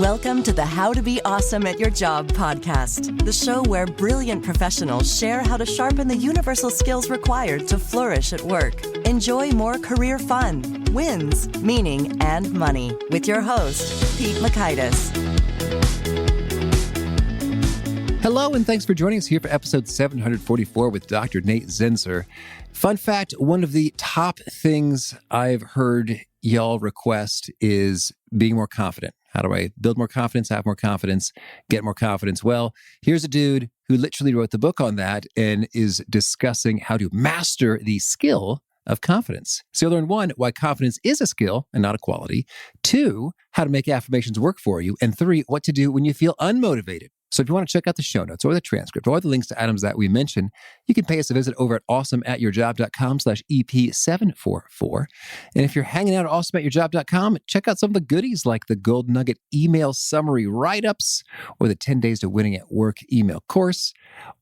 Welcome to the How to Be Awesome at Your Job podcast, the show where brilliant professionals share how to sharpen the universal skills required to flourish at work. Enjoy more career fun, wins, meaning, and money with your host, Pete Makaitis. Hello, and thanks for joining us here for episode 744 with Dr. Nate Zinsser. Fun fact, one of the top things I've heard y'all request is being more confident. How do I build more confidence, have more confidence, get more confidence? Well, here's a dude who literally wrote the book on that and is discussing how to master the skill of confidence. So you'll learn 1, why confidence is a skill and not a quality. 2, how to make affirmations work for you. And 3, what to do when you feel unmotivated. So if you want to check out the show notes or the transcript or the links to items that we mentioned, you can pay us a visit over at awesomeatyourjob.com/EP744. And if you're hanging out at awesomeatyourjob.com, check out some of the goodies like the Gold Nugget email summary write-ups or the 10 Days to Winning at Work email course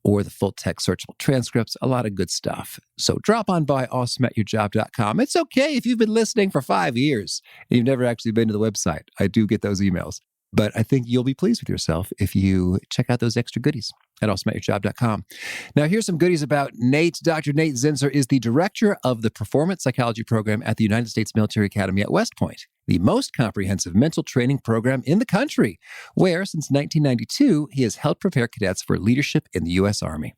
or the full text searchable transcripts. A lot of good stuff. So drop on by awesomeatyourjob.com. It's okay if you've been listening for 5 years and you've never actually been to the website. I do get those emails. But I think you'll be pleased with yourself if you check out those extra goodies at awesomeatyourjob.com. Now, here's some goodies about Nate. Dr. Nate Zinsser is the director of the Performance Psychology Program at the United States Military Academy at West Point, the most comprehensive mental training program in the country, where since 1992, he has helped prepare cadets for leadership in the U.S. Army.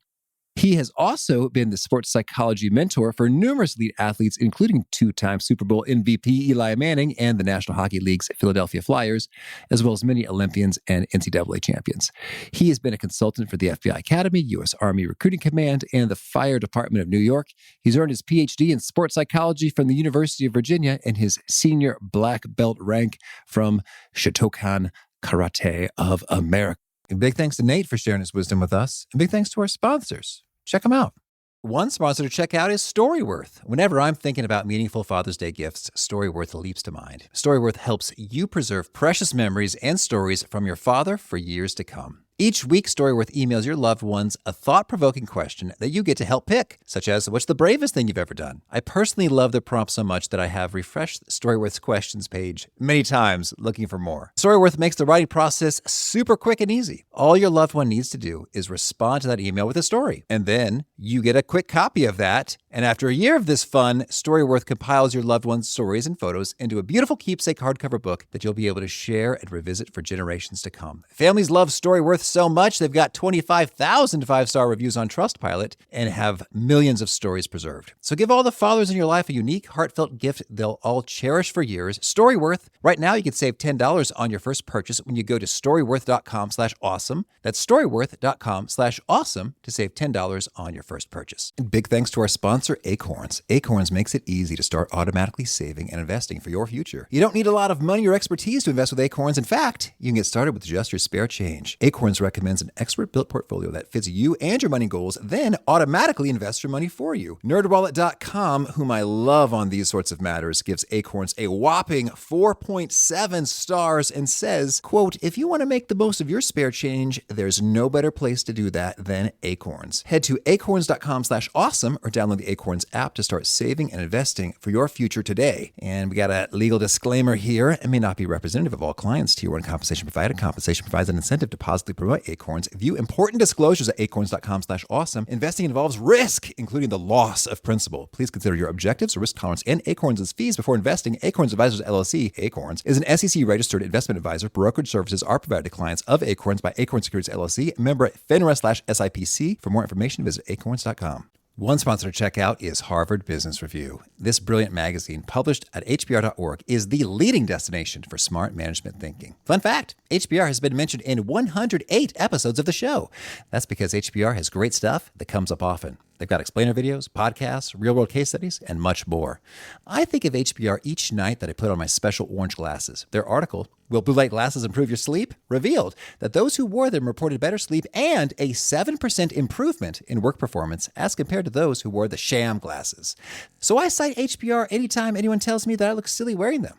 He has also been the sports psychology mentor for numerous elite athletes, including 2-time Super Bowl MVP Eli Manning and the National Hockey League's Philadelphia Flyers, as well as many Olympians and NCAA champions. He has been a consultant for the FBI Academy, U.S. Army Recruiting Command, and the Fire Department of New York. He's earned his Ph.D. in sports psychology from the University of Virginia and his senior black belt rank from Shotokan Karate of America. And big thanks to Nate for sharing his wisdom with us. And big thanks to our sponsors. Check them out. One sponsor to check out is Storyworth. Whenever I'm thinking about meaningful Father's Day gifts, Storyworth leaps to mind. Storyworth helps you preserve precious memories and stories from your father for years to come. Each week, Storyworth emails your loved ones a thought-provoking question that you get to help pick, such as, what's the bravest thing you've ever done? I personally love the prompt so much that I have refreshed Storyworth's questions page many times looking for more. Storyworth makes the writing process super quick and easy. All your loved one needs to do is respond to that email with a story, and then you get a quick copy of that. And after a year of this fun, Storyworth compiles your loved one's stories and photos into a beautiful keepsake hardcover book that you'll be able to share and revisit for generations to come. Families love Storyworth so much, they've got 25,000 5-star reviews on Trustpilot and have millions of stories preserved. So give all the fathers in your life a unique, heartfelt gift they'll all cherish for years. Storyworth. Right now, you can save $10 on your first purchase when you go to storyworth.com/awesome. That's storyworth.com/awesome to save $10 on your first purchase. And big thanks to our sponsor, Acorns. Acorns makes it easy to start automatically saving and investing for your future. You don't need a lot of money or expertise to invest with Acorns. In fact, you can get started with just your spare change. Acorns recommends an expert-built portfolio that fits you and your money goals, then automatically invests your money for you. NerdWallet.com, whom I love on these sorts of matters, gives Acorns a whopping 4.7 stars and says, quote, if you want to make the most of your spare change, there's no better place to do that than Acorns. Head to acorns.com/awesome or download the Acorns app to start saving and investing for your future today. And we got a legal disclaimer here. It may not be representative of all clients. Tier 1 compensation provided. Compensation provides an incentive to positively promote Acorns. View important disclosures at acorns.com/awesome. Investing involves risk, including the loss of principal. Please consider your objectives, risk tolerance, and Acorns' fees before investing. Acorns Advisors LLC, Acorns, is an SEC-registered investment advisor. Brokerage services are provided to clients of Acorns by Acorns Securities LLC, member FINRA/SIPC. For more information, visit acorns.com. One sponsor to check out is Harvard Business Review. This brilliant magazine, published at hbr.org, is the leading destination for smart management thinking. Fun fact, HBR has been mentioned in 108 episodes of the show. That's because HBR has great stuff that comes up often. They've got explainer videos, podcasts, real-world case studies, and much more. I think of HBR each night that I put on my special orange glasses. Their article, Will Blue Light Glasses Improve Your Sleep?, revealed that those who wore them reported better sleep and a 7% improvement in work performance as compared to those who wore the sham glasses. So I cite HBR anytime anyone tells me that I look silly wearing them.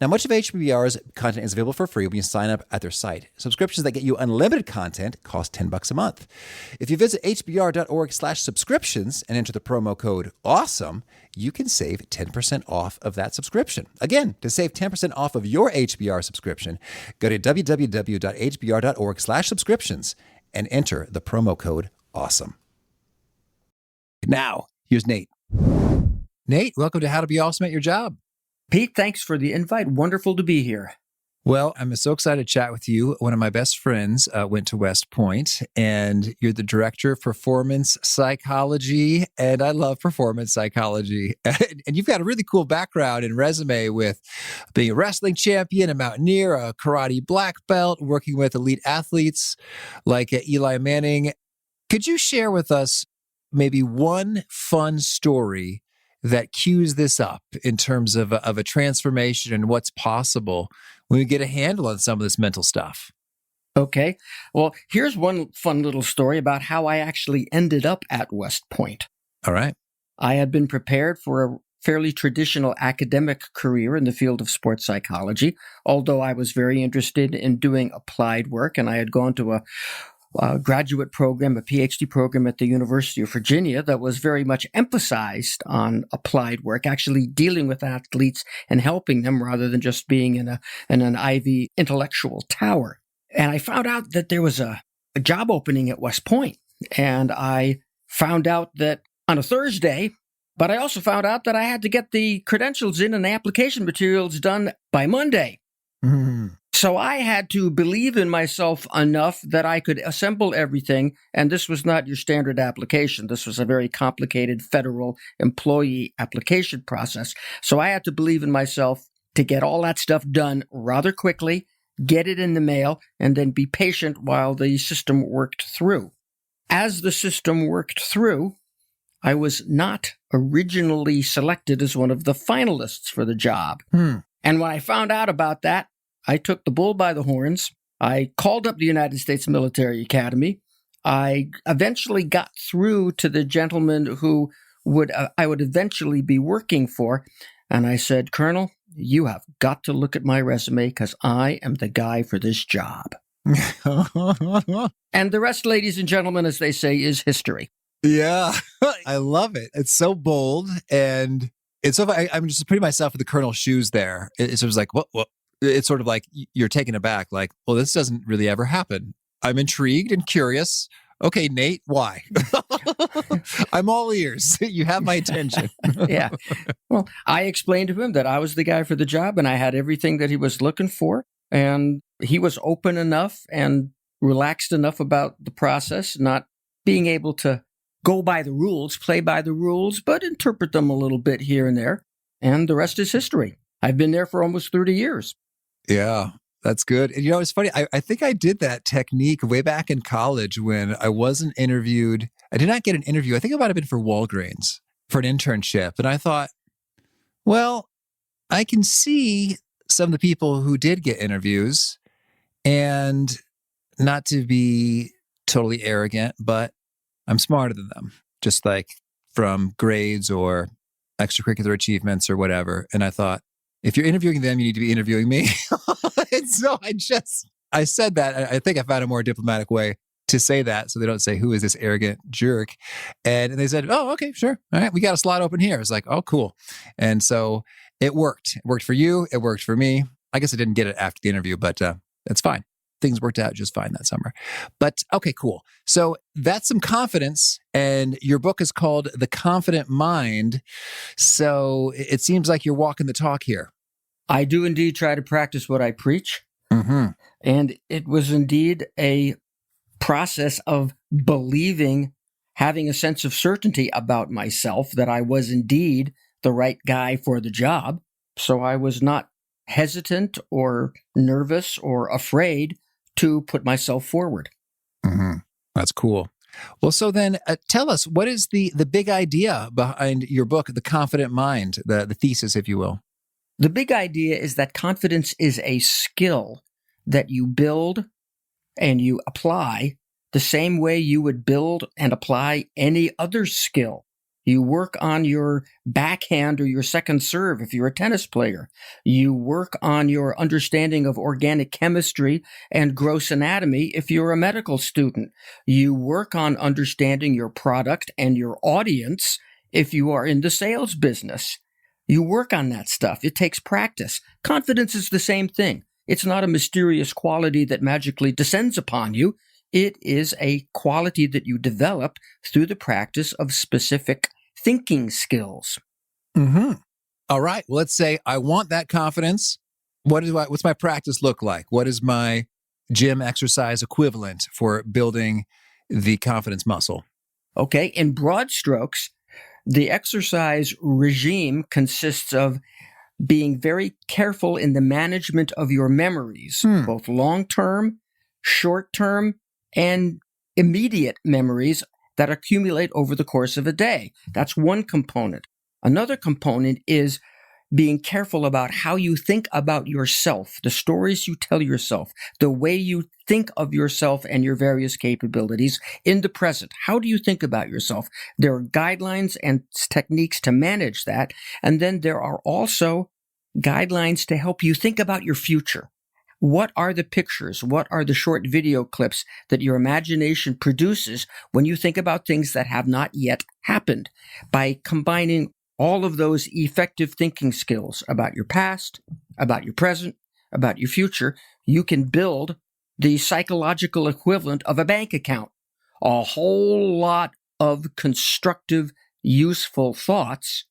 Now, much of HBR's content is available for free when you sign up at their site. Subscriptions that get you unlimited content cost $10 a month. If you visit hbr.org/subscriptions and enter the promo code AWESOME, you can save 10% off of that subscription. Again, to save 10% off of your HBR subscription, go to www.hbr.org/subscriptions and enter the promo code AWESOME. Now, here's Nate. Nate, welcome to How to Be Awesome at Your Job. Pete, thanks for the invite. Wonderful to be here. Well, I'm so excited to chat with you. One of my best friends went to West Point, and you're the director of performance psychology, and I love performance psychology. And you've got a really cool background and resume with being a wrestling champion, a mountaineer, a karate black belt, working with elite athletes like Eli Manning. Could you share with us maybe one fun story that cues this up in terms of a transformation and what's possible when we get a handle on some of this mental stuff? Okay. Well, here's one fun little story about how I actually ended up at West Point. All right. I had been prepared for a fairly traditional academic career in the field of sports psychology, although I was very interested in doing applied work, and I had gone to a graduate program, a Ph.D. program at the University of Virginia that was very much emphasized on applied work, actually dealing with athletes and helping them rather than just being in an Ivy intellectual tower. And I found out that there was a job opening at West Point. And I found out that on a Thursday, but I also found out that I had to get the credentials in and the application materials done by Monday. Mm-hmm. So I had to believe in myself enough that I could assemble everything. And this was not your standard application. This was a very complicated federal employee application process. So I had to believe in myself to get all that stuff done rather quickly, get it in the mail, and then be patient while the system worked through. As the system worked through, I was not originally selected as one of the finalists for the job. And when I found out about that, I took the bull by the horns. I called up the United States Military Academy. I eventually got through to the gentleman who I would eventually be working for. And I said, Colonel, you have got to look at my resume because I am the guy for this job. And the rest, ladies and gentlemen, as they say, is history. Yeah, I love it. It's so bold. And it's so, I'm just putting myself in the Colonel's shoes there. It's sort of like, what? It's sort of like you're taken aback, like, well, this doesn't really ever happen. I'm intrigued and curious. Okay, Nate, why? I'm all ears. You have my attention. Yeah. Well, I explained to him that I was the guy for the job and I had everything that he was looking for. And he was open enough and relaxed enough about the process, not being able to go by the rules, play by the rules, but interpret them a little bit here and there. And the rest is history. I've been there for almost 30 years. Yeah, that's good. And it's funny. I think I did that technique way back in college when I wasn't interviewed. I did not get an interview. I think it might have been for Walgreens for an internship. And I thought, well, I can see some of the people who did get interviews, and not to be totally arrogant, but I'm smarter than them, just like from grades or extracurricular achievements or whatever. And I thought, if you're interviewing them, you need to be interviewing me. And so I said that. I think I found a more diplomatic way to say that so they don't say, who is this arrogant jerk? And they said, oh, okay, sure. All right, we got a slot open here. It's like, oh, cool. And so it worked. It worked for you. It worked for me. I guess I didn't get it after the interview, but that's fine. Things worked out just fine that summer. But okay, cool. So that's some confidence. And your book is called The Confident Mind. So it seems like you're walking the talk here. I do indeed try to practice what I preach. Mm-hmm. And it was indeed a process of believing, having a sense of certainty about myself that I was indeed the right guy for the job. So I was not hesitant or nervous or afraid to put myself forward. Mm-hmm. That's cool. Well, so then tell us, what is the big idea behind your book, The Confident Mind, the thesis, if you will? The big idea is that confidence is a skill that you build and you apply the same way you would build and apply any other skill. You work on your backhand or your second serve if you're a tennis player. You work on your understanding of organic chemistry and gross anatomy if you're a medical student. You work on understanding your product and your audience if you are in the sales business. You work on that stuff. It takes practice. Confidence is the same thing. It's not a mysterious quality that magically descends upon you. It is a quality that you develop through the practice of specific thinking skills. Mm-hmm. All right. Well, let's say I want that confidence. What's my practice look like? What is my gym exercise equivalent for building the confidence muscle? Okay. In broad strokes, the exercise regime consists of being very careful in the management of your memories, both long-term, short-term, and immediate memories that accumulate over the course of a day. That's one component. Another component is being careful about how you think about yourself, the stories you tell yourself, the way you think of yourself and your various capabilities in the present. How do you think about yourself? There are guidelines and techniques to manage that. And then there are also guidelines to help you think about your future. What are the pictures? What are the short video clips that your imagination produces when you think about things that have not yet happened? By combining all of those effective thinking skills about your past, about your present, about your future, you can build the psychological equivalent of a bank account. A whole lot of constructive, useful thoughts.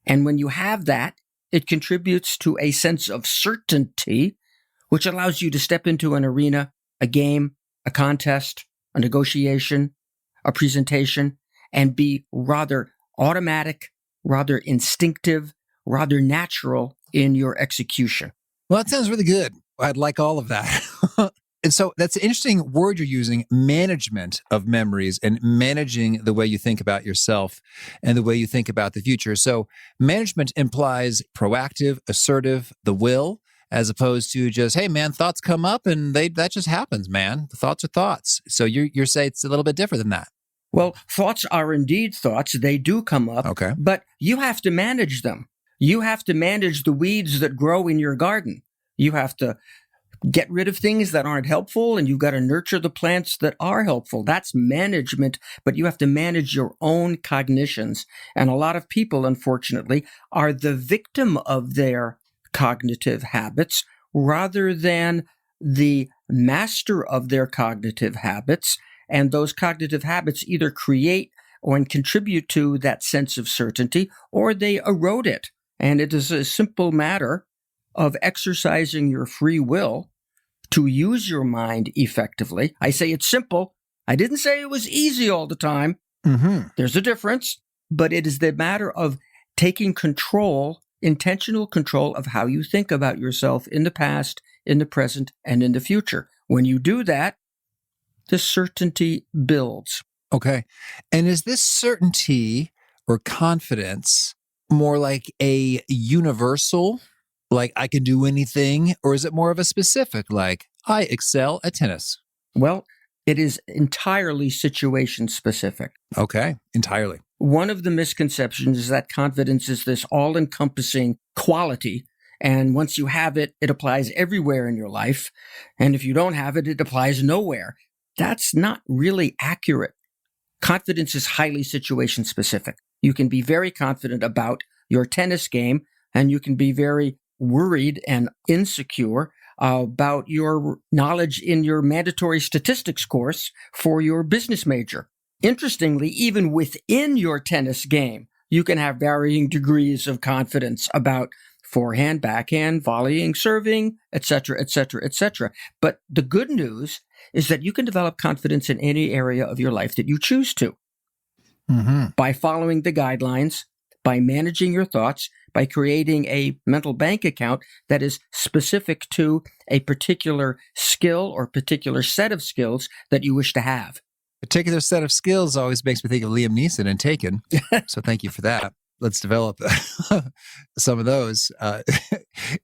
And when you have that, it contributes to a sense of certainty, which allows you to step into an arena, a game, a contest, a negotiation, a presentation, and be rather automatic, rather instinctive, rather natural in your execution. Well, that sounds really good. I'd like all of that. And so that's an interesting word you're using, management of memories and managing the way you think about yourself and the way you think about the future. So management implies proactive, assertive, the will, as opposed to just, hey, man, thoughts come up and that just happens, man. The thoughts are thoughts. So you're saying it's a little bit different than that. Well, thoughts are indeed thoughts. They do come up, okay, but you have to manage them. You have to manage the weeds that grow in your garden. You have to get rid of things that aren't helpful, and you've got to nurture the plants that are helpful. That's management, but you have to manage your own cognitions. And a lot of people, unfortunately, are the victim of their cognitive habits rather than the master of their cognitive habits. And those cognitive habits either create or contribute to that sense of certainty, or they erode it. And it is a simple matter of exercising your free will to use your mind effectively. I say it's simple. I didn't say it was easy all the time. Mm-hmm. There's a difference, but it is the matter of taking control, intentional control of how you think about yourself in the past, in the present, and in the future. When you do that, the certainty builds. Okay. And is this certainty or confidence more like a universal, like I can do anything, or is it more of a specific, like I excel at tennis? Well, it is entirely situation specific. Okay, entirely. One of the misconceptions is that confidence is this all-encompassing quality, and once you have it, it applies everywhere in your life, and if you don't have it, it applies nowhere. That's not really accurate. Confidence is highly situation specific. You can be very confident about your tennis game, and you can be very worried and insecure about your knowledge in your mandatory statistics course for your business major. Interestingly, even within your tennis game, you can have varying degrees of confidence about forehand, backhand, volleying, serving, etc., etc., etc. But the good news is that you can develop confidence in any area of your life that you choose to. Mm-hmm. By following the guidelines, by managing your thoughts, by creating a mental bank account that is specific to a particular skill or particular set of skills that you wish to have. Particular set of skills always makes me think of Liam Neeson and Taken. So thank you for that. Let's develop some of those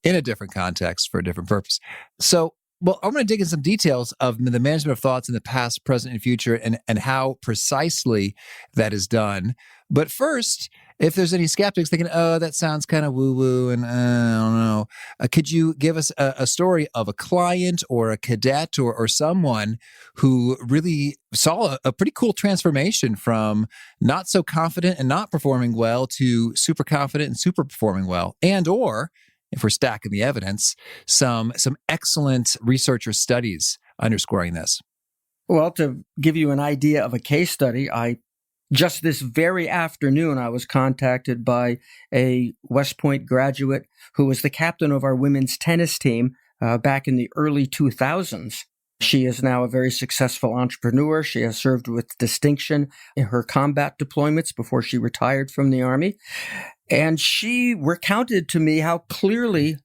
in a different context for a different purpose. So Well, I'm going to dig in some details of the management of thoughts in the past, present, and future, and how precisely that is done. But first, if there's any skeptics thinking, oh, that sounds kind of woo-woo, and I don't know, could you give us a story of a client or a cadet or someone who really saw a pretty cool transformation from not so confident and not performing well to super confident and super performing well, and or if we're stacking the evidence, some excellent researcher studies underscoring this? Well, to give you an idea of a case study, just this very afternoon, I was contacted by a West Point graduate who was the captain of our women's tennis team back in the early 2000s. She is now a very successful entrepreneur. She has served with distinction in her combat deployments before she retired from the Army. And she recounted to me how clearly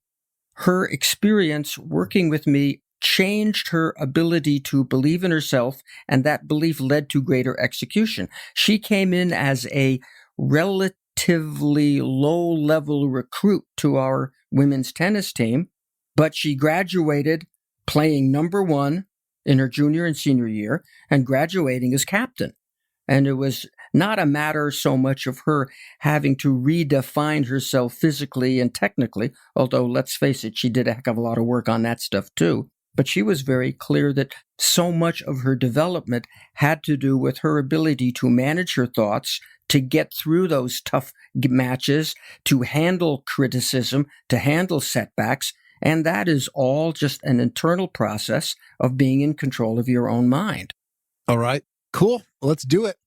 her experience working with me changed her ability to believe in herself, and that belief led to greater execution. She came in as a relatively low-level recruit to our women's tennis team, but she graduated playing number one in her junior and senior year and graduating as captain. And it was not a matter so much of her having to redefine herself physically and technically, although let's face it, she did a heck of a lot of work on that stuff too. But she was very clear that so much of her development had to do with her ability to manage her thoughts, to get through those tough matches, to handle criticism, to handle setbacks. And that is all just an internal process of being in control of your own mind. All right, cool. Let's do it.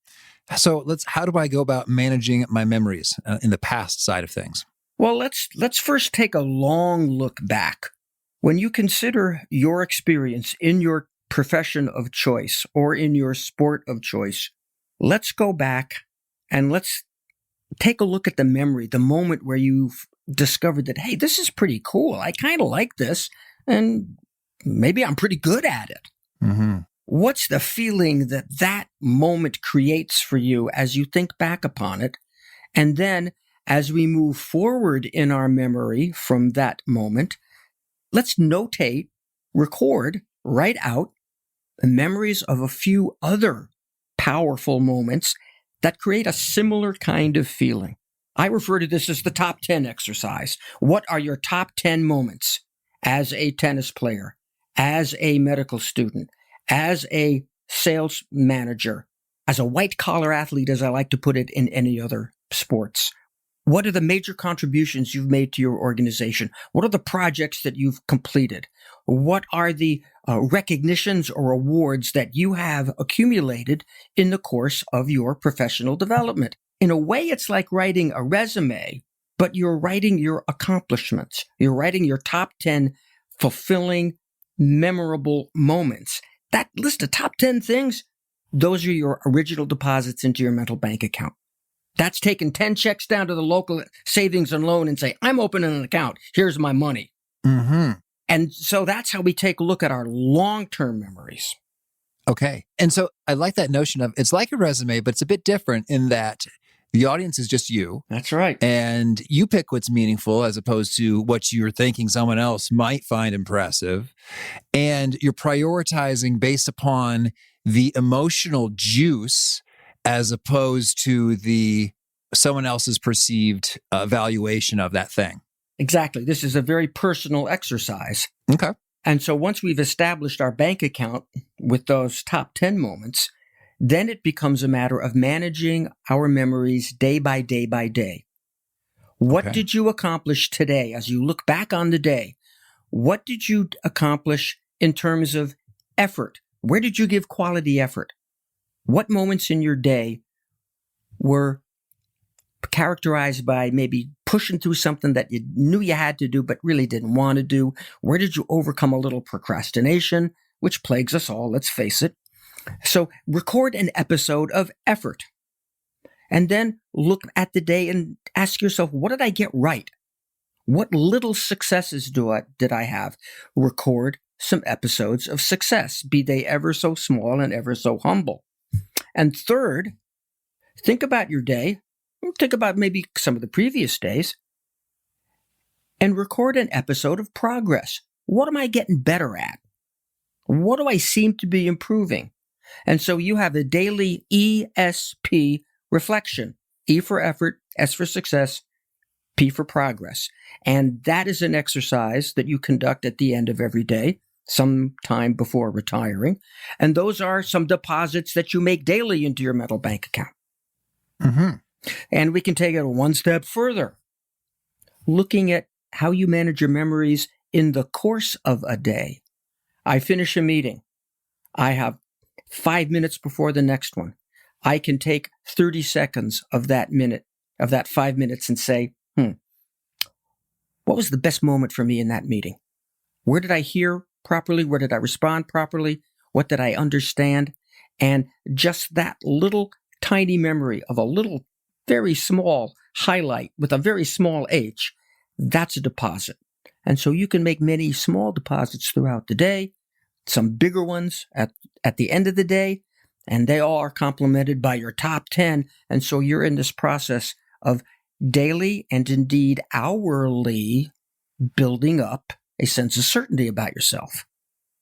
So how do I go about managing my memories in the past side of things? Well, let's first take a long look back. When you consider your experience in your profession of choice or in your sport of choice, let's go back and let's take a look at the memory, the moment where you've discovered that, hey, this is pretty cool. I kind of like this, and maybe I'm pretty good at it. Mm-hmm. What's the feeling that moment creates for you as you think back upon it? And then as we move forward in our memory from that moment, let's notate, record, write out the memories of a few other powerful moments that create a similar kind of feeling. I refer to this as the top 10 exercise. What are your top 10 moments as a tennis player, as a medical student, as a sales manager, as a white-collar athlete, as I like to put it in any other sports? What are the major contributions you've made to your organization? What are the projects that you've completed? What are the recognitions or awards that you have accumulated in the course of your professional development? In a way, it's like writing a resume, but you're writing your accomplishments. You're writing your top 10 fulfilling, memorable moments. That list of top 10 things, those are your original deposits into your mental bank account. That's taking 10 checks down to the local savings and loan and say, I'm opening an account. Here's my money. Mm-hmm. And so that's how we take a look at our long-term memories. Okay. And so I like that notion of it's like a resume, but it's a bit different in that the audience is just you. That's right. And you pick what's meaningful as opposed to what you're thinking someone else might find impressive. And you're prioritizing based upon the emotional juice as opposed to someone else's perceived valuation of that thing. Exactly. This is a very personal exercise. Okay. And so once we've established our bank account with those top 10 moments, then it becomes a matter of managing our memories day by day by day. What did you accomplish today as you look back on the day? What did you accomplish in terms of effort? Where did you give quality effort? What moments in your day were characterized by maybe pushing through something that you knew you had to do but really didn't want to do? Where did you overcome a little procrastination, which plagues us all, let's face it? So record an episode of effort and then look at the day and ask yourself, what did I get right? What little successes did I have? Record some episodes of success, be they ever so small and ever so humble. And third, think about your day. Think about maybe some of the previous days and record an episode of progress. What am I getting better at? What do I seem to be improving? And so you have a daily ESP reflection. E for effort, S for success, P for progress. And that is an exercise that you conduct at the end of every day, sometime before retiring. And those are some deposits that you make daily into your mental bank account. Mm-hmm. And we can take it one step further, looking at how you manage your memories in the course of a day. I finish a meeting. I have 5 minutes before the next one. I can take 30 seconds of that 5 minutes and say, what was the best moment for me in that meeting? Where did I hear properly? Where did I respond properly? What did I understand? And just that little tiny memory of a little, very small highlight with a very small H, that's a deposit. And so you can make many small deposits throughout the day, some bigger ones at the end of the day, and they all are complemented by your top 10. And so you're in this process of daily and indeed hourly building up a sense of certainty about yourself.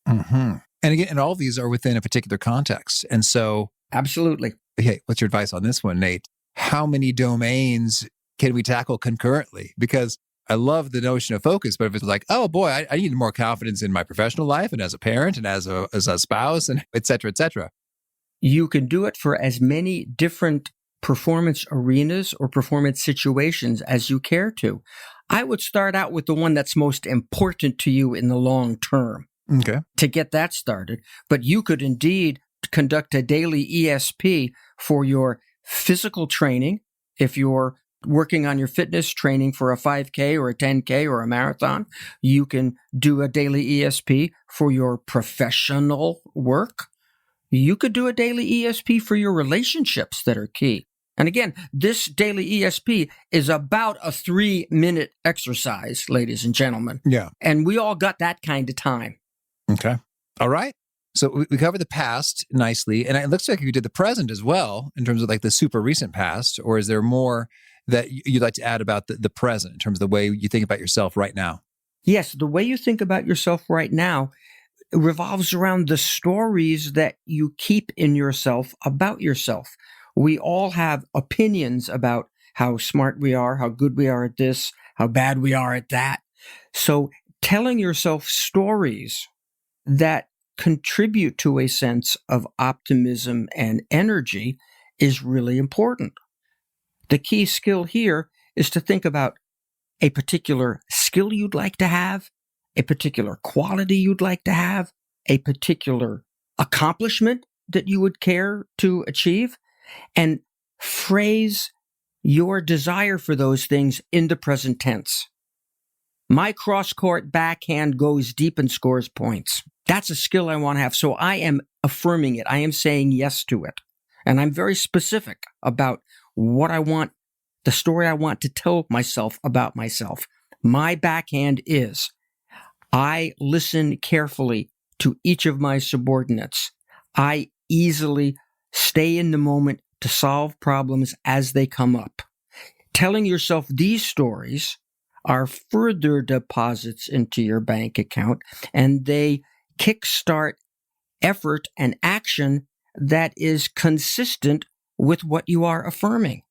Mm-hmm. And again, and all of these are within a particular context. And so, absolutely. Okay, what's your advice on this one, Nate? How many domains can we tackle concurrently? Because I love the notion of focus, but if it's like, oh boy, I need more confidence in my professional life and as a parent and as a spouse and et cetera, et cetera. You can do it for as many different performance arenas or performance situations as you care to. I would start out with the one that's most important to you in the long term. Okay. To get that started. But you could indeed conduct a daily ESP for your physical training. If you're working on your fitness training for a 5K or a 10K or a marathon, you can do a daily ESP for your professional work. You could do a daily ESP for your relationships that are key. And again, this daily ESP is about a 3-minute exercise, ladies and gentlemen. Yeah. And we all got that kind of time. Okay. All right. So we covered the past nicely. And it looks like you did the present as well in terms of like the super recent past. Or is there more that you'd like to add about the present in terms of the way you think about yourself right now? Yes. The way you think about yourself right now revolves around the stories that you keep in yourself about yourself. We all have opinions about how smart we are, how good we are at this, how bad we are at that. So telling yourself stories that contribute to a sense of optimism and energy is really important. The key skill here is to think about a particular skill you'd like to have, a particular quality you'd like to have, a particular accomplishment that you would care to achieve, and phrase your desire for those things in the present tense. My cross-court backhand goes deep and scores points. That's a skill I want to have. So I am affirming it. I am saying yes to it. And I'm very specific about what I want, the story I want to tell myself about myself. My backhand is, I listen carefully to each of my subordinates. I easily stay in the moment to solve problems as they come up. Telling yourself these stories are further deposits into your bank account, and they kickstart effort and action that is consistent with what you are affirming.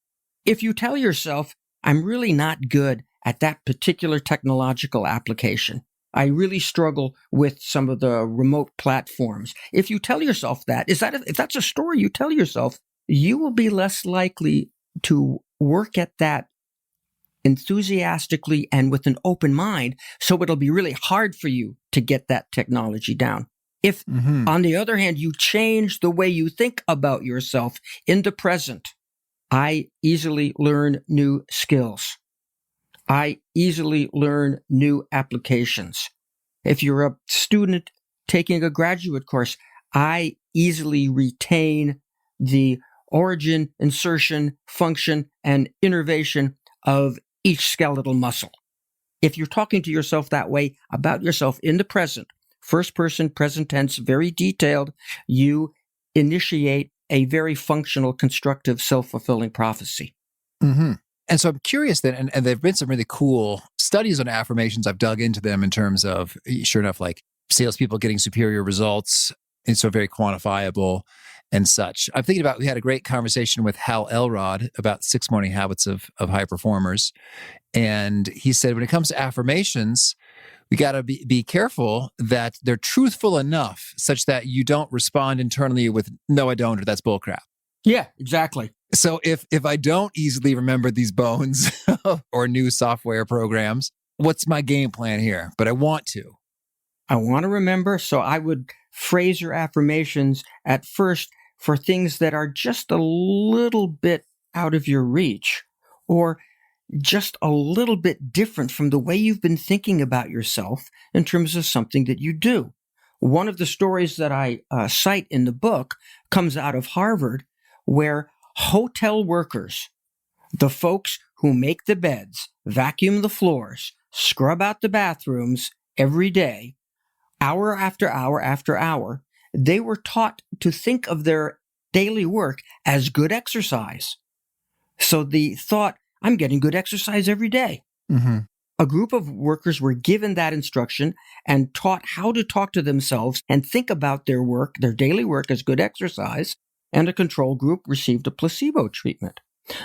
If you tell yourself, I'm really not good at that particular technological application, I really struggle with some of the remote platforms. If you tell yourself that, if that's a story you tell yourself, you will be less likely to work at that enthusiastically and with an open mind. So it'll be really hard for you to get that technology down. If, on the other hand, you change the way you think about yourself in the present, I easily learn new skills. I easily learn new applications. If you're a student taking a graduate course, I easily retain the origin, insertion, function, and innervation of each skeletal muscle. If you're talking to yourself that way about yourself in the present, first person, present tense, very detailed, you initiate a very functional, constructive, self-fulfilling prophecy. Mm-hmm. And so I'm curious then, and there have been some really cool studies on affirmations. I've dug into them in terms of, sure enough, like salespeople getting superior results, and so very quantifiable and such. I'm thinking about, we had a great conversation with Hal Elrod about 6 morning habits of high performers. And he said, when it comes to affirmations, we got to be careful that they're truthful enough such that you don't respond internally with, no, I don't, or that's bullcrap. Yeah, exactly. So if I don't easily remember these bones or new software programs, what's my game plan here? But I want to. I want to remember, so I would phrase your affirmations at first for things that are just a little bit out of your reach, or just a little bit different from the way you've been thinking about yourself in terms of something that you do. One of the stories that I cite in the book comes out of Harvard, where hotel workers, the folks who make the beds, vacuum the floors, scrub out the bathrooms every day, hour after hour after hour, they were taught to think of their daily work as good exercise. So the thought, I'm getting good exercise every day. Mm-hmm. A group of workers were given that instruction and taught how to talk to themselves and think about their work, their daily work, as good exercise, and a control group received a placebo treatment.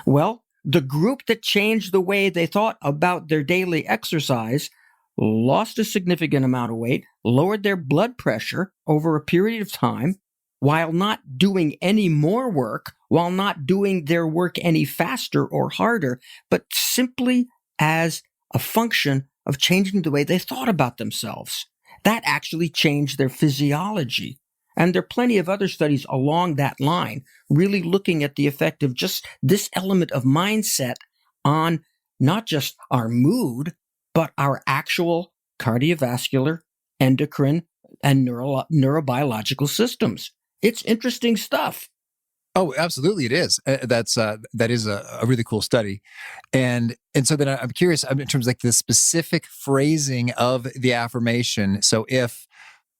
Well, the group that changed the way they thought about their daily exercise lost a significant amount of weight, lowered their blood pressure over a period of time, while not doing any more work, while not doing their work any faster or harder, but simply as a function of changing the way they thought about themselves. That actually changed their physiology. And there are plenty of other studies along that line, really looking at the effect of just this element of mindset on not just our mood, but our actual cardiovascular, endocrine, and neurobiological systems. It's interesting stuff. Oh, absolutely, it is. That is a really cool study, and so then I'm curious in terms of like the specific phrasing of the affirmation. So if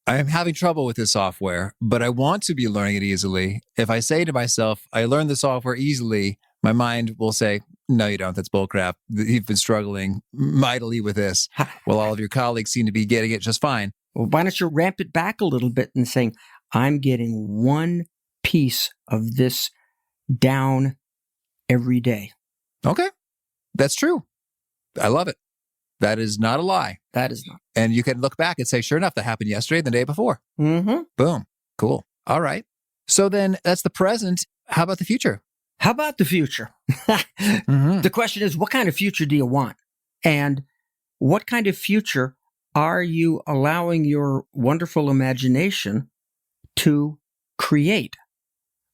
I'm having trouble with this software, but I want to be learning it easily, if I say to myself, I learned the software easily, my mind will say, no, you don't. That's bullcrap. You've been struggling mightily with this, while all of your colleagues seem to be getting it just fine. Well, why don't you ramp it back a little bit and saying, I'm getting one piece of this down every day. Okay. That's true. I love it. That is not a lie. That is not. And you can look back and say, sure enough, that happened yesterday and the day before. Mm-hmm. Boom. Cool. All right. So then that's the present. How about the future? How about the future? Mm-hmm. The question is, what kind of future do you want? And what kind of future are you allowing your wonderful imagination to create?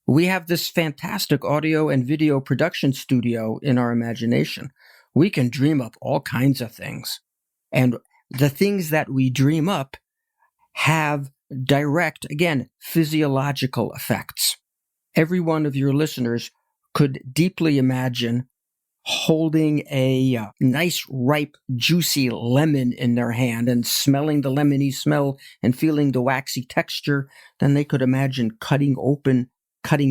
We have this fantastic audio and video production studio in our imagination. We can dream up all kinds of things. And the things that we dream up have direct, again, physiological effects. Every one of your listeners could deeply imagine holding a nice, ripe, juicy lemon in their hand and smelling the lemony smell and feeling the waxy texture. Then they could imagine cutting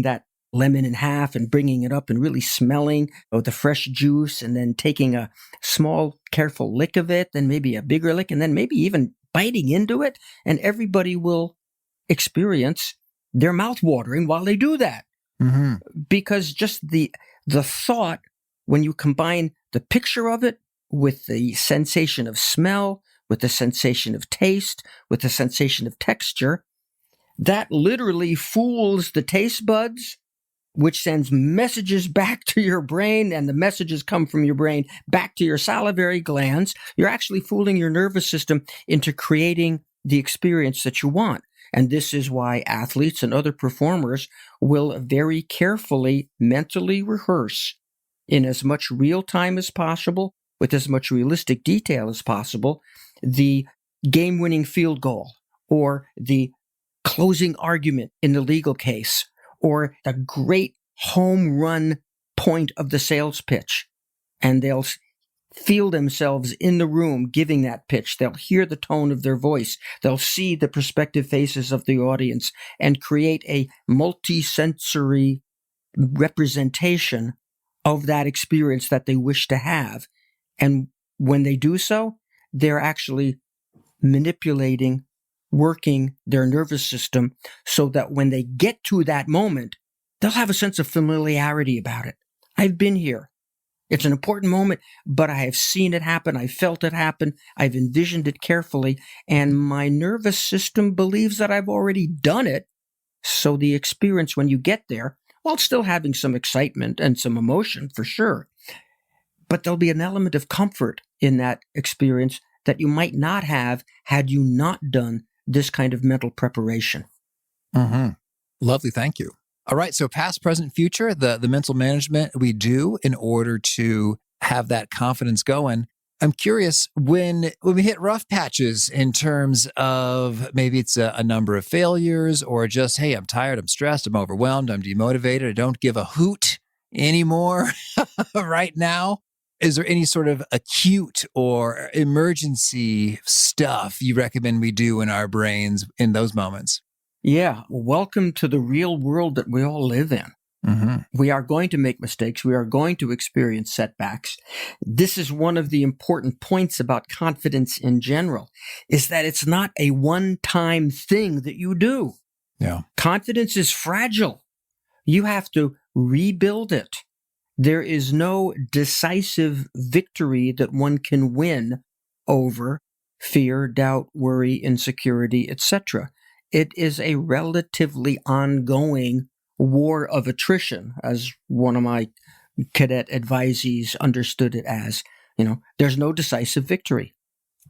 that lemon in half and bringing it up and really smelling the fresh juice, and then taking a small, careful lick of it, then maybe a bigger lick, and then maybe even biting into it. And everybody will experience their mouth watering while they do that. Mm-hmm. Because just the thought, when you combine the picture of it with the sensation of smell, with the sensation of taste, with the sensation of texture, that literally fools the taste buds, which sends messages back to your brain, and the messages come from your brain back to your salivary glands. You're actually fooling your nervous system into creating the experience that you want. And this is why athletes and other performers will very carefully mentally rehearse in as much real time as possible, with as much realistic detail as possible, the game-winning field goal, or the closing argument in the legal case, or the great home run point of the sales pitch. And they'll feel themselves in the room giving that pitch. They'll hear the tone of their voice. They'll see the prospective faces of the audience and create a multi-sensory representation of that experience that they wish to have. And when they do so, they're actually manipulating working their nervous system so that when they get to that moment, they'll have a sense of familiarity about it. I've been here. It's an important moment, but I have seen it happen. I've felt it happen. I've envisioned it carefully, and my nervous system believes that I've already done it. So the experience when you get there, while still having some excitement and some emotion for sure, but there'll be an element of comfort in that experience that you might not have had you not done this kind of mental preparation. Mm-hmm. Lovely. Thank you. All right. So past, present, future, the mental management we do in order to have that confidence going. I'm curious, when we hit rough patches in terms of maybe it's a number of failures or just, hey, I'm tired, I'm stressed, I'm overwhelmed, I'm demotivated, I don't give a hoot anymore right now. Is there any sort of acute or emergency stuff you recommend we do in our brains in those moments? Yeah. Welcome to the real world that we all live in. Mm-hmm. We are going to make mistakes. We are going to experience setbacks. This is one of the important points about confidence in general, is that it's not a one-time thing that you do. Yeah. Confidence is fragile. You have to rebuild it. There is no decisive victory that one can win over fear, doubt, worry, insecurity, etc. It is a relatively ongoing war of attrition, as one of my cadet advisees understood it as. There's no decisive victory.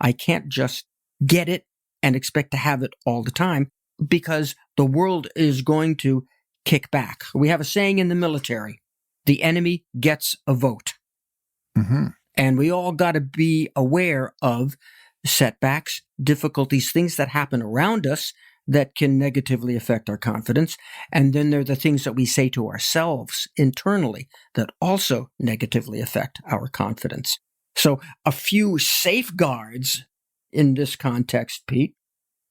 I can't just get it and expect to have it all the time because the world is going to kick back. We have a saying in the military, the enemy gets a vote. Mm-hmm. And we all got to be aware of setbacks, difficulties, things that happen around us that can negatively affect our confidence. And then there are the things that we say to ourselves internally that also negatively affect our confidence. So a few safeguards in this context, Pete,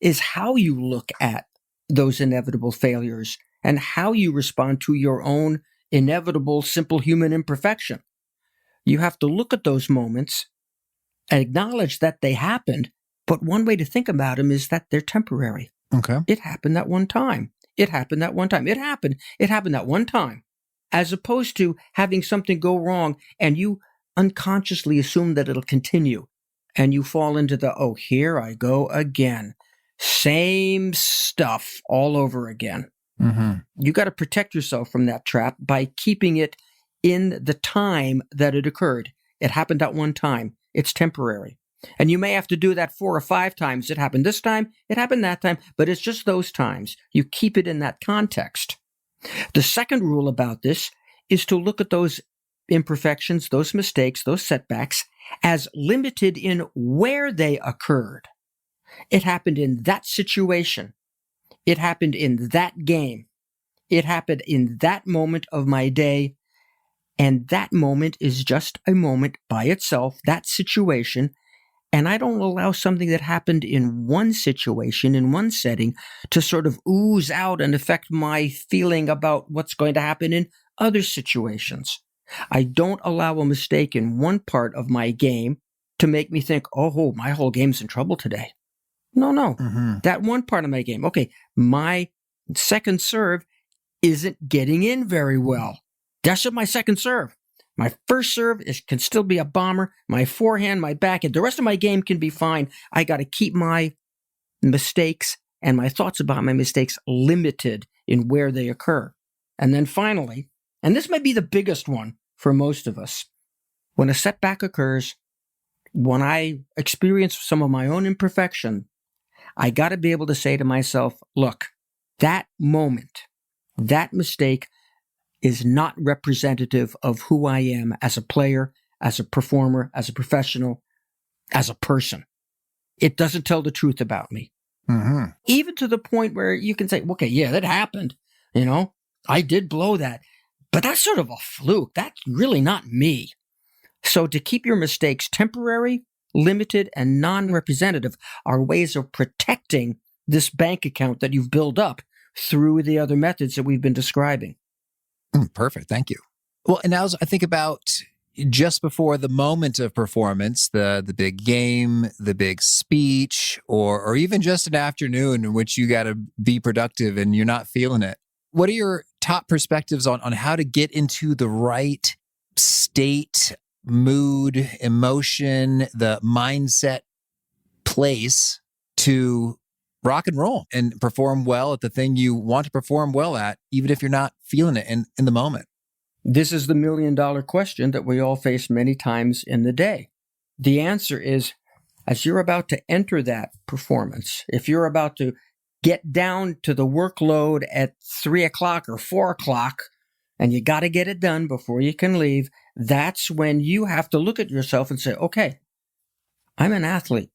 is how you look at those inevitable failures and how you respond to your own inevitable simple human imperfection. You have to look at those moments and acknowledge that they happened, but one way to think about them is that they're temporary. Okay. It happened that one time. It happened that one time. It happened that one time. As opposed to having something go wrong and you unconsciously assume that it'll continue. And you fall into the, oh, here I go again. Same stuff all over again. Mm-hmm. You got to protect yourself from that trap by keeping it in the time that it occurred. It happened that one time. It's temporary. And you may have to do that 4 or 5 times. It happened this time, it happened that time, but it's just those times. You keep it in that context. The second rule about this is to look at those imperfections, those mistakes, those setbacks as limited in where they occurred. It happened in that situation. It happened in that game. It happened in that moment of my day. And that moment is just a moment by itself, that situation. And I don't allow something that happened in one situation, in one setting, to sort of ooze out and affect my feeling about what's going to happen in other situations. I don't allow a mistake in one part of my game to make me think, oh, my whole game's in trouble today. No. Mm-hmm. That one part of my game, okay, my second serve isn't getting in very well. That's just my second serve. My first serve can still be a bomber. My forehand, my backhand, the rest of my game can be fine. I got to keep my mistakes and my thoughts about my mistakes limited in where they occur. And then finally, and this might be the biggest one for most of us, when a setback occurs, when I experience some of my own imperfection, I got to be able to say to myself, look, that moment, that mistake is not representative of who I am as a player, as a performer, as a professional, as a person. It doesn't tell the truth about me. Mm-hmm. Even to the point where you can say, okay, yeah, that happened. I did blow that, but that's sort of a fluke. That's really not me. So to keep your mistakes temporary, limited, and non-representative are ways of protecting this bank account that you've built up through the other methods that we've been describing. Perfect. Thank you. Well, and now as I think about just before the moment of performance, the big game, the big speech, or even just an afternoon in which you got to be productive and you're not feeling it. What are your top perspectives on how to get into the right state, mood, emotion, the mindset place to rock and roll and perform well at the thing you want to perform well at, even if you're not feeling it in the moment? This is the million-dollar question that we all face many times in the day. The answer is, as you're about to enter that performance, if you're about to get down to the workload at 3 o'clock or 4 o'clock, and you got to get it done before you can leave, that's when you have to look at yourself and say, okay, I'm an athlete.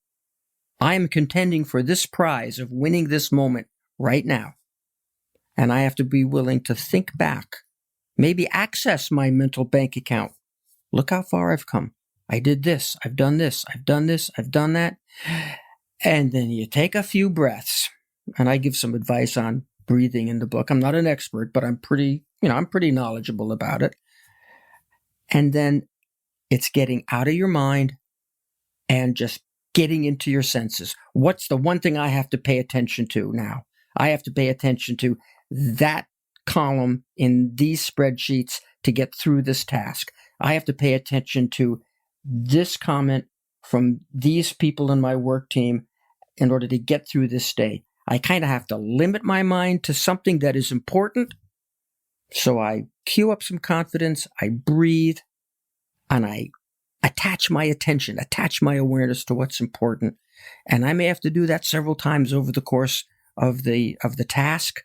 I am contending for this prize of winning this moment right now. And I have to be willing to think back. Maybe access my mental bank account. Look how far I've come. I did this. I've done this. I've done this. I've done that. And then you take a few breaths. And I give some advice on breathing in the book. I'm not an expert, but I'm pretty knowledgeable about it. And then it's getting out of your mind and just getting into your senses. What's the one thing I have to pay attention to now? I have to pay attention to that column in these spreadsheets to get through this task. I have to pay attention to this comment from these people in my work team in order to get through this day. I kind of have to limit my mind to something that is important. So I cue up some confidence, I breathe, and I attach my attention, attach my awareness to what's important. And I may have to do that several times over the course of the task.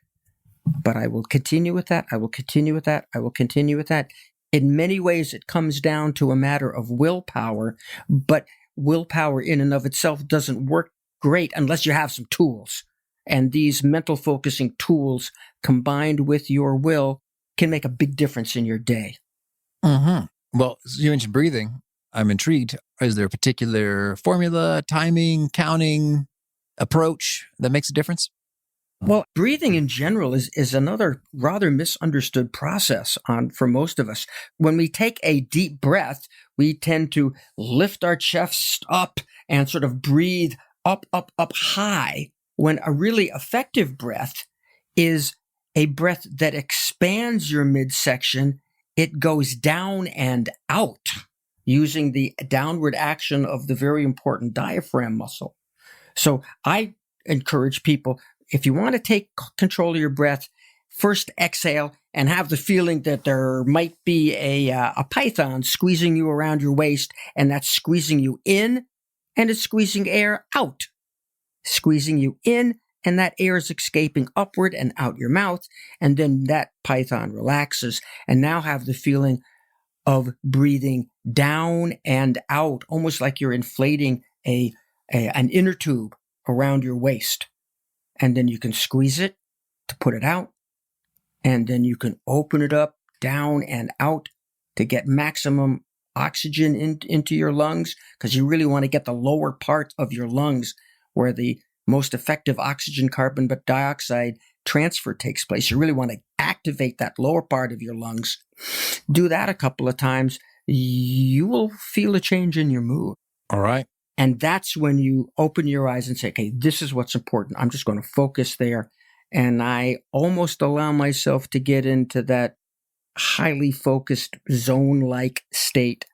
But I will continue with that. I will continue with that. I will continue with that. In many ways, it comes down to a matter of willpower, but willpower in and of itself doesn't work great unless you have some tools. And these mental focusing tools combined with your will can make a big difference in your day. Mm-hmm. Well, you mentioned breathing. I'm intrigued. Is there a particular formula, timing, counting, approach that makes a difference? Well, breathing in general is another rather misunderstood process for most of us. When we take a deep breath, we tend to lift our chest up and sort of breathe up, up, up high, when a really effective breath is a breath that expands your midsection. It goes down and out using the downward action of the very important diaphragm muscle. So I encourage people, if you want to take control of your breath, first exhale and have the feeling that there might be a python squeezing you around your waist, and that's squeezing you in and it's squeezing air out. Squeezing you in and that air is escaping upward and out your mouth, and then that python relaxes, and now have the feeling of breathing down and out, almost like you're inflating an inner tube around your waist. And then you can squeeze it to put it out. And then you can open it up down and out to get maximum oxygen into your lungs, because you really want to get the lower part of your lungs where the most effective oxygen carbon dioxide transfer takes place. You really want to activate that lower part of your lungs. Do that a couple of times. You will feel a change in your mood. All right. And that's when you open your eyes and say, okay, this is what's important. I'm just going to focus there. And I almost allow myself to get into that highly focused zone-like state.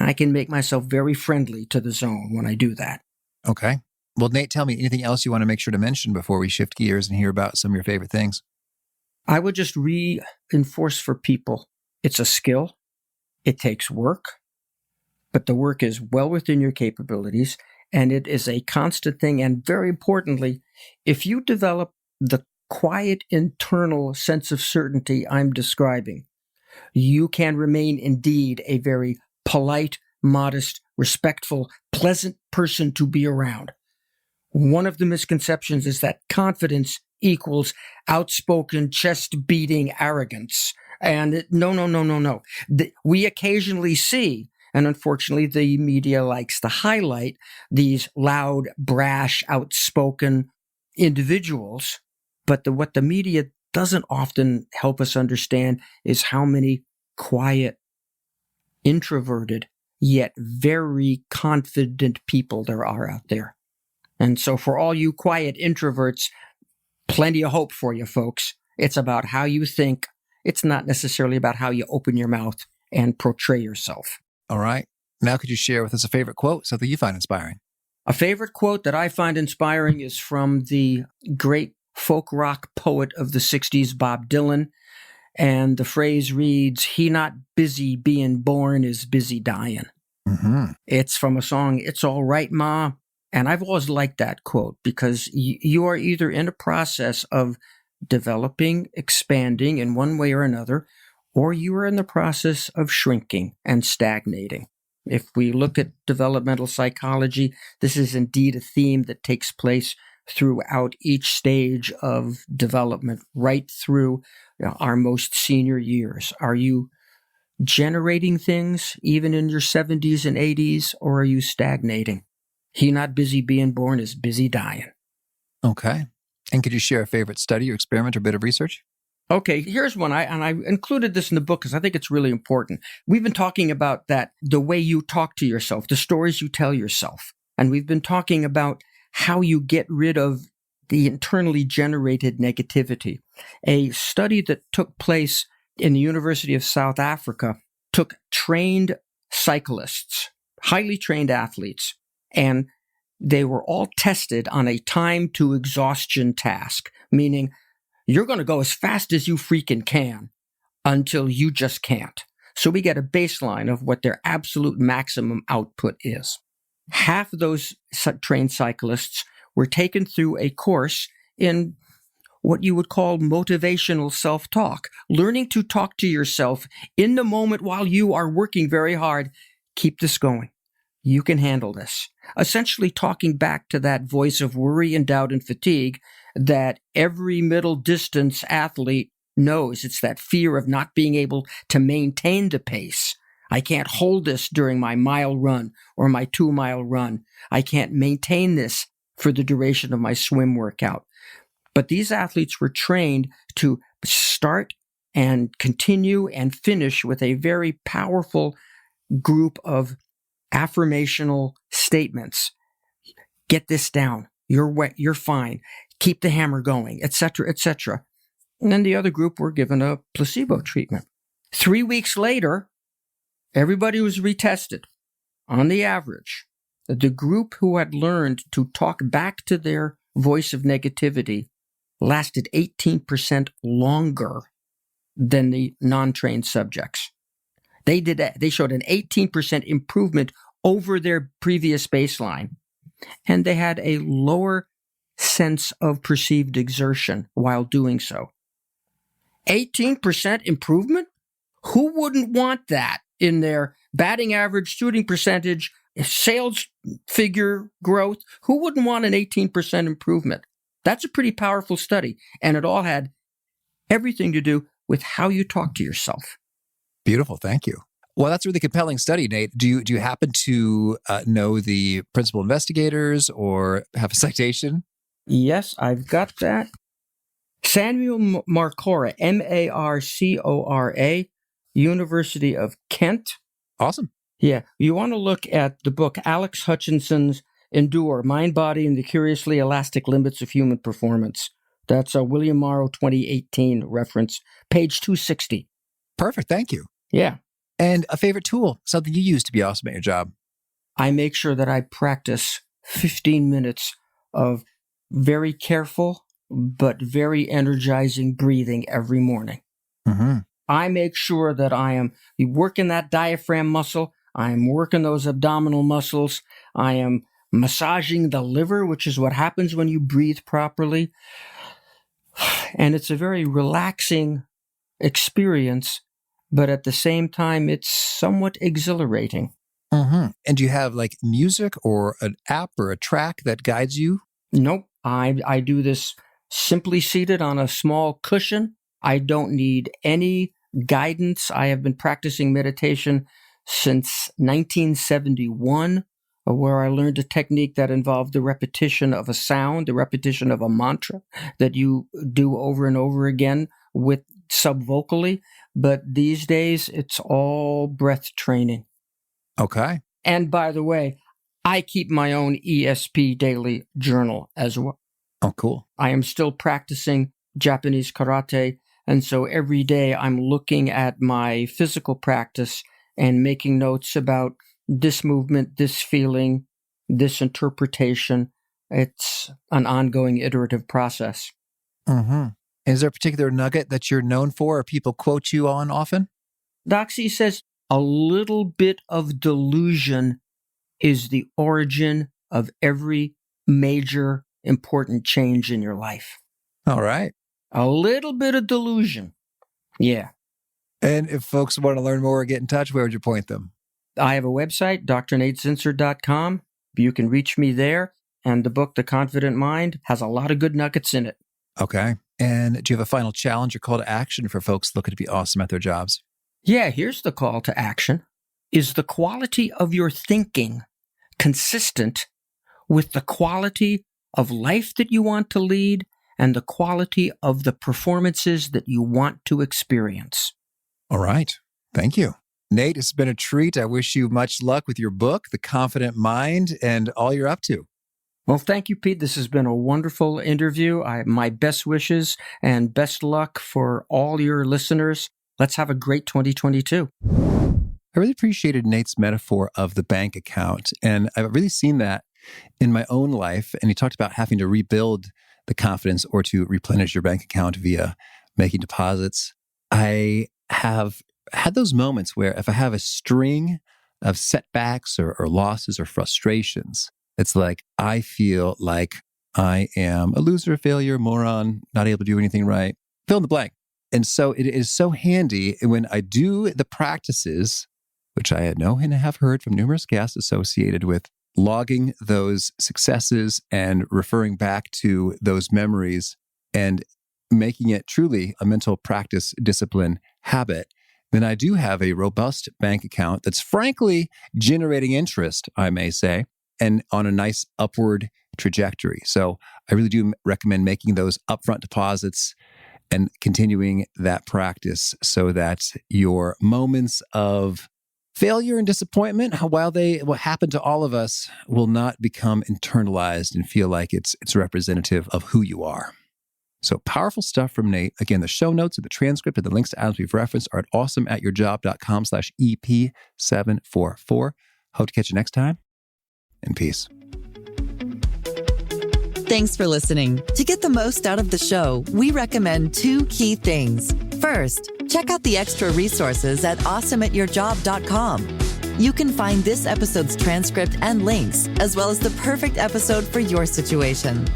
I can make myself very friendly to the zone when I do that. Okay. Well, Nate, tell me anything else you want to make sure to mention before we shift gears and hear about some of your favorite things. I would just reinforce for people, it's a skill. It takes work. But the work is well within your capabilities, and it is a constant thing. And very importantly, if you develop the quiet internal sense of certainty I'm describing, you can remain indeed a very polite, modest, respectful, pleasant person to be around. One of the misconceptions is that confidence equals outspoken, chest-beating arrogance. And no. We occasionally see, and unfortunately, the media likes to highlight these loud, brash, outspoken individuals. But what the media doesn't often help us understand is how many quiet, introverted, yet very confident people there are out there. And so for all you quiet introverts, plenty of hope for you, folks. It's about how you think. It's not necessarily about how you open your mouth and portray yourself. All right. Now, could you share with us a favorite quote, something you find inspiring? A favorite quote that I find inspiring is from the great folk rock poet of the 60s, Bob Dylan. And the phrase reads, "He not busy being born is busy dying." Mm-hmm. It's from a song, "It's All Right, Ma." And I've always liked that quote because you are either in a process of developing, expanding in one way or another, or you are in the process of shrinking and stagnating. If we look at developmental psychology, this is indeed a theme that takes place throughout each stage of development, right through our most senior years. Are you generating things even in your 70s and 80s, or are you stagnating? He not busy being born is busy dying. Okay. And could you share a favorite study or experiment or bit of research? Okay, here's one. I included this in the book because I think it's really important. We've been talking about that, the way you talk to yourself, the stories you tell yourself. And we've been talking about how you get rid of the internally generated negativity. A study that took place in the University of South Africa took trained cyclists, highly trained athletes, and they were all tested on a time to exhaustion task, meaning you're going to go as fast as you freaking can until you just can't. So we get a baseline of what their absolute maximum output is. Half of those trained cyclists were taken through a course in what you would call motivational self-talk, learning to talk to yourself in the moment while you are working very hard. Keep this going. You can handle this. Essentially talking back to that voice of worry and doubt and fatigue that every middle distance athlete knows. It's that fear of not being able to maintain the pace. I can't hold this during my mile run or my 2-mile run. I can't maintain this for the duration of my swim workout. But these athletes were trained to start and continue and finish with a very powerful group of affirmational statements. Get this down. You're wet. You're fine. Keep the hammer going, etc., etc. And then the other group were given a placebo treatment. 3 weeks later, everybody was retested. On the average, the group who had learned to talk back to their voice of negativity lasted 18% longer than the non-trained subjects. They showed an 18% improvement over their previous baseline, and they had a lower sense of perceived exertion while doing so. 18% improvement? Who wouldn't want that in their batting average, shooting percentage, sales figure growth? Who wouldn't want an 18% improvement? That's a pretty powerful study, and it all had everything to do with how you talk to yourself. Beautiful. Thank you. Well, that's a really compelling study, Nate. Do you happen to know the principal investigators or have a citation? Yes, I've got that. Samuel Marcora, Marcora, University of Kent. Awesome. Yeah, you want to look at the book Alex Hutchinson's Endure, Mind, Body, and the Curiously Elastic Limits of Human Performance. That's a William Morrow 2018 reference, page 260. Perfect. Thank you. Yeah. And a favorite tool, something you use to be awesome at your job? I make sure that I practice 15 minutes of very careful but very energizing breathing every morning. Mm-hmm. I make sure that I am working that diaphragm muscle. I am working those abdominal muscles. I am massaging the liver, which is what happens when you breathe properly. And it's a very relaxing experience, but at the same time, it's somewhat exhilarating. Mm-hmm. And do you have like music or an app or a track that guides you? Nope. I do this simply seated on a small cushion. I don't need any guidance. I have been practicing meditation since 1971, where I learned a technique that involved the repetition of a sound, the repetition of a mantra that you do over and over again with subvocally, but these days it's all breath training. Okay. And by the way, I keep my own ESP daily journal as well. Oh, cool. I am still practicing Japanese karate, and so every day I'm looking at my physical practice and making notes about this movement, this feeling, this interpretation. It's an ongoing iterative process. Mm-hmm. Is there a particular nugget that you're known for or people quote you on often? Doxy says, a little bit of delusion is the origin of every major important change in your life. All right. A little bit of delusion. Yeah. And if folks want to learn more or get in touch, where would you point them? I have a website, drnatezinsser.com. You can reach me there. And the book, The Confident Mind, has a lot of good nuggets in it. Okay. And do you have a final challenge or call to action for folks looking to be awesome at their jobs? Yeah, here's the call to action. Is the quality of your thinking consistent with the quality of life that you want to lead and the quality of the performances that you want to experience? All right. Thank you. Nate, it's been a treat. I wish you much luck with your book, The Confident Mind, and all you're up to. Well, thank you, Pete. This has been a wonderful interview. My best wishes and best luck for all your listeners. Let's have a great 2022. I really appreciated Nate's metaphor of the bank account. And I've really seen that in my own life. And he talked about having to rebuild the confidence or to replenish your bank account via making deposits. I have had those moments where if I have a string of setbacks or losses or frustrations, it's like I feel like I am a loser, failure, moron, not able to do anything right. Fill in the blank. And so it is so handy when I do the practices, which I know and have heard from numerous guests associated with logging those successes and referring back to those memories and making it truly a mental practice, discipline, habit, then I do have a robust bank account that's frankly generating interest, I may say, and on a nice upward trajectory. So I really do recommend making those upfront deposits and continuing that practice so that your moments of failure and disappointment, while they will happen to all of us, will not become internalized and feel like it's representative of who you are. So powerful stuff from Nate. Again, the show notes and the transcript and the links to items we've referenced are at awesomeatyourjob.com/EP744. Hope to catch you next time. And peace. Thanks for listening. To get the most out of the show, we recommend 2 key things. First, check out the extra resources at awesomeatyourjob.com. You can find this episode's transcript and links, as well as the perfect episode for your situation.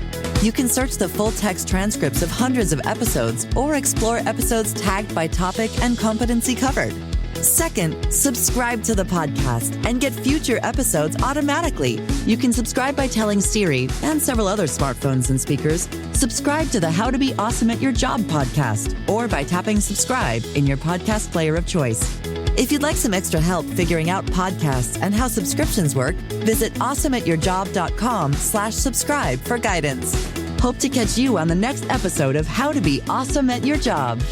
You can search the full text transcripts of hundreds of episodes or explore episodes tagged by topic and competency covered. Second, subscribe to the podcast and get future episodes automatically. You can subscribe by telling Siri and several other smartphones and speakers, subscribe to the How to Be Awesome at Your Job podcast, or by tapping subscribe in your podcast player of choice. If you'd like some extra help figuring out podcasts and how subscriptions work, visit awesomeatyourjob.com/subscribe for guidance. Hope to catch you on the next episode of How to Be Awesome at Your Job.